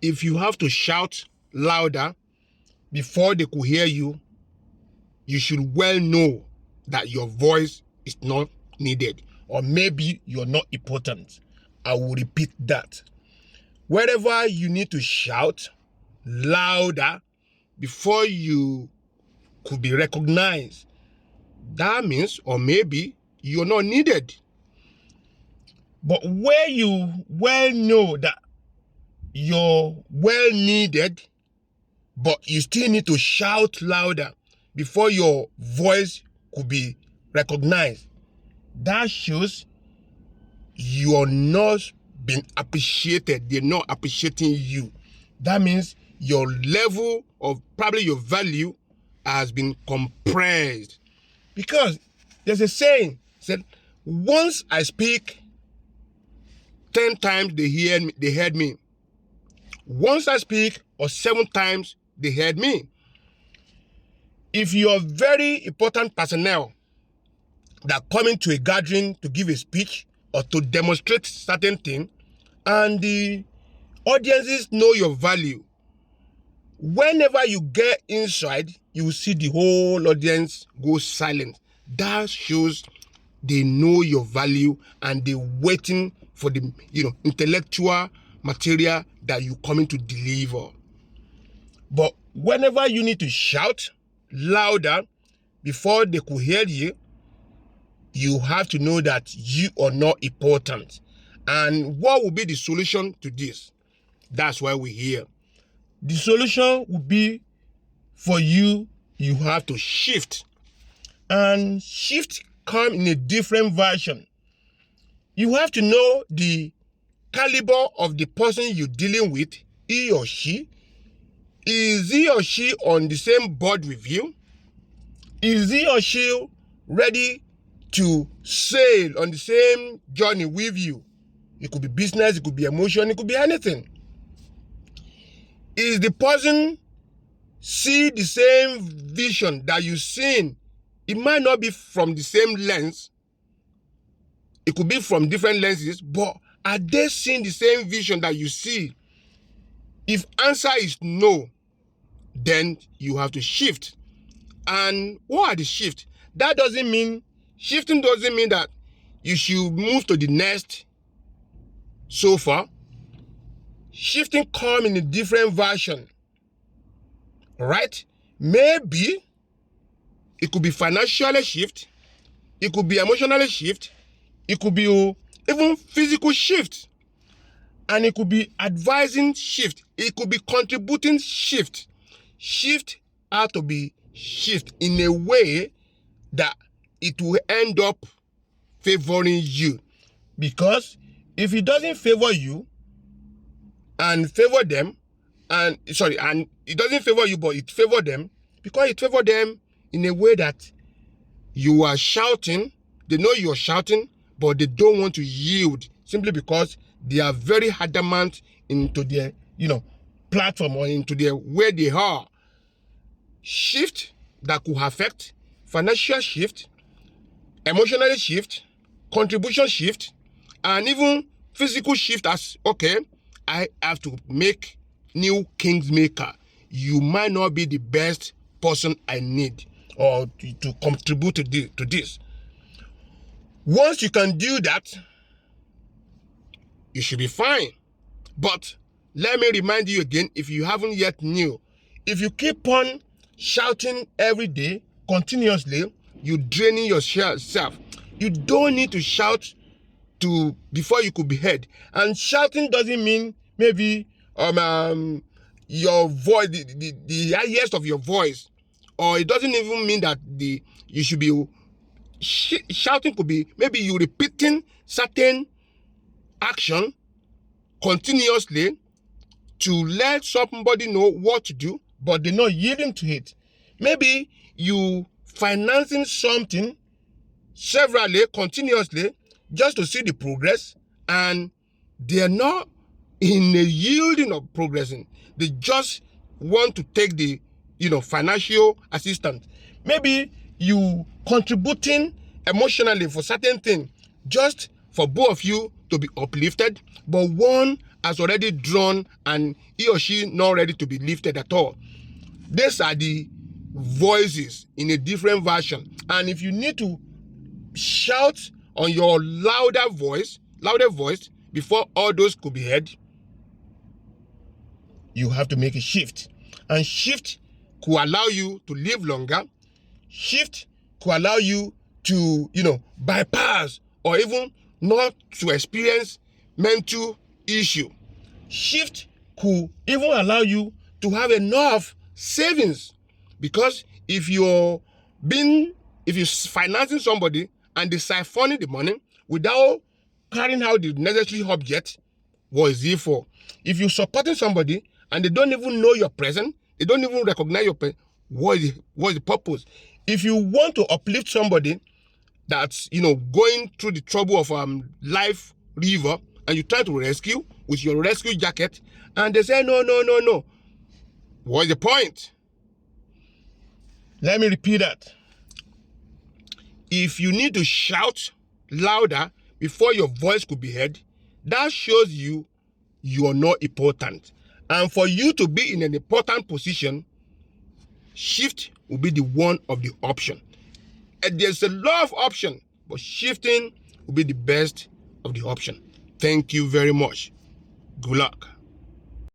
if you have to shout louder before they could hear you, you should well know that your voice is not needed, or maybe you're not important. I will repeat that. Wherever you need to shout louder before you could be recognized, that means, or maybe, you're not needed. But where you well know that you're well needed, but you still need to shout louder before your voice could be recognized, that shows you're not being appreciated. They're not appreciating you. That means your level of probably your value has been compressed. Because there's a saying said, once I speak, 10 times they heard me. Once I speak, or 7 times they heard me. If you're very important personnel that come into a gathering to give a speech or to demonstrate certain thing, and the audiences know your value, whenever you get inside, you will see the whole audience go silent. That shows they know your value and they're waiting for the intellectual material that you're coming to deliver. But whenever you need to shout louder before they could hear you, you have to know that you are not important. And what will be the solution to this? That's why we're here. The solution would be for you have to shift. And shift come in a different version. You have to know the caliber of the person you're dealing with, he or she. Is he or she on the same board with you? Is he or she ready to sail on the same journey with you? It could be business, it could be emotion, it could be anything. Is the person see the same vision that you've seen? It might not be from the same lens. It could be from different lenses, but are they seeing the same vision that you see? If answer is no, then you have to shift. And what are the shifts? Shifting doesn't mean that you should move to the next sofa. Shifting come in a different version. Right? Maybe it could be financially shift. It could be emotionally shift. It could be even physical shift. And it could be advising shift. It could be contributing shift. Shift has to be shift in a way that it will end up favoring you. Because if it doesn't favor you and favor them, and it doesn't favor you, but it favor them, because it favor them in a way that you are shouting, they know you're shouting, but they don't want to yield simply because they are very adamant into their, platform or into their where they are. Shift that could affect financial shift, emotional shift, contribution shift, and even physical shift as, okay, I have to make new kingmaker. You might not be the best person I need or to contribute to this. Once you can do that, you should be fine. But let me remind you again, if you haven't yet knew, if you keep on shouting every day, continuously, you're draining yourself. You don't need to shout before you could be heard. And shouting doesn't mean maybe your voice, the highest of your voice, or it doesn't even mean that you should be shouting. Could be maybe you repeating certain action continuously to let somebody know what to do, but they're not yielding to it. Maybe you financing something severally, continuously, just to see the progress, and they're not in a yielding of progressing. They just want to take the financial assistance. Maybe you contributing emotionally for certain thing, just for both of you to be uplifted, but one has already drawn and he or she not ready to be lifted at all. These are the voices in a different version. And if you need to shout on your louder voice before all those could be heard, you have to make a shift. And shift could allow you to live longer. Shift could allow you to, bypass or even not to experience mental issue. Shift could even allow you to have enough savings, because if you're financing somebody and they siphoning the money without carrying out the necessary object, what is it for? If you're supporting somebody and they don't even know your presence, they don't even recognize your presence, what is the purpose? If you want to uplift somebody that's going through the trouble of life river, and you try to rescue with your rescue jacket, and they say no, what's the point? Let me repeat that. If you need to shout louder before your voice could be heard, that shows you are not important. And for you to be in an important position, shift will be the one of the option. And there's a lot of option, but shifting will be the best of the option. Thank you very much. Good luck.